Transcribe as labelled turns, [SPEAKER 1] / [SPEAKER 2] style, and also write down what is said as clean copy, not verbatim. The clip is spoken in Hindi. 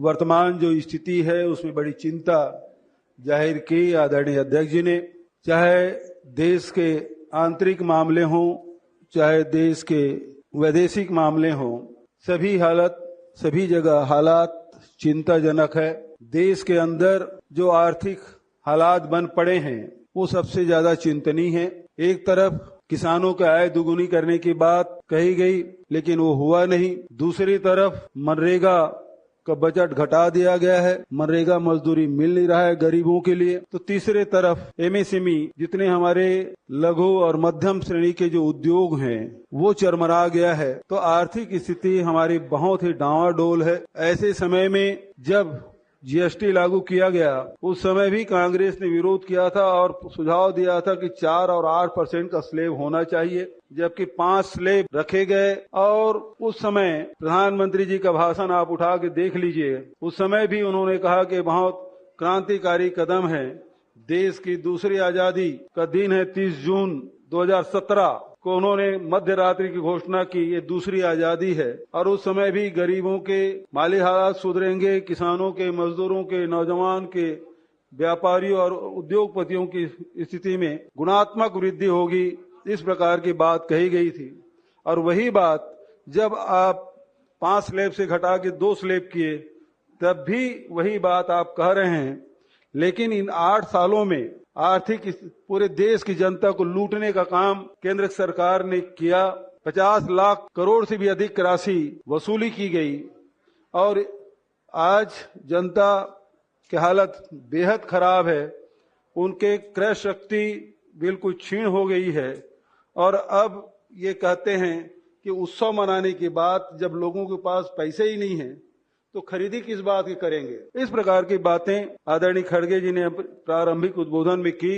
[SPEAKER 1] वर्तमान जो स्थिति है उसमें बड़ी चिंता जाहिर की आदरणीय अध्यक्ष जी ने। चाहे देश के आंतरिक मामले हों, चाहे देश के वैदेशिक मामले हों, सभी जगह हालात चिंताजनक है। देश के अंदर जो आर्थिक हालात बन पड़े हैं वो सबसे ज्यादा चिंतनीय है। एक तरफ किसानों की आय दुगुनी करने की बात कही गई, लेकिन वो हुआ नहीं। दूसरी तरफ मनरेगा का बजट घटा दिया गया है, मनरेगा मजदूरी मिल नहीं रहा है गरीबों के लिए। तो तीसरे तरफ एमएसएमई जितने हमारे लघु और मध्यम श्रेणी के जो उद्योग हैं वो चरमरा गया है। तो आर्थिक स्थिति हमारी बहुत ही डावाडोल है। ऐसे समय में जब जीएसटी लागू किया गया उस समय भी कांग्रेस ने विरोध किया था और सुझाव दिया था कि 4 और 8% का स्लैब होना चाहिए, जबकि 5 स्लैब रखे गए। और उस समय प्रधानमंत्री जी का भाषण आप उठा के देख लीजिए, उस समय भी उन्होंने कहा कि बहुत क्रांतिकारी कदम है। देश की दूसरी आजादी का दिन है 30 जून 2017 को उन्होंने मध्य रात्रि की घोषणा की, ये दूसरी आजादी है। और उस समय भी गरीबों के माली हालात सुधरेंगे, किसानों के, मजदूरों के, नौजवान के, व्यापारियों और उद्योगपतियों की स्थिति में गुणात्मक वृद्धि होगी, इस प्रकार की बात कही गई थी। और वही बात जब आप 5 स्लैब से घटा के 2 स्लैब किए तब भी वही बात आप कह रहे हैं। लेकिन इन 8 सालों में आर्थिक पूरे देश की जनता को लूटने का काम केंद्र सरकार ने किया। 50 लाख करोड़ से भी अधिक राशि वसूली की गई और आज जनता की हालत बेहद खराब है। उनके क्रय शक्ति बिल्कुल क्षीण हो गई है और अब ये कहते हैं कि उत्सव मनाने के बाद जब लोगों के पास पैसे ही नहीं है तो खरीदी किस बात की करेंगे। इस प्रकार की बातें आदरणीय खड़गे जी ने प्रारंभिक उद्बोधन में की।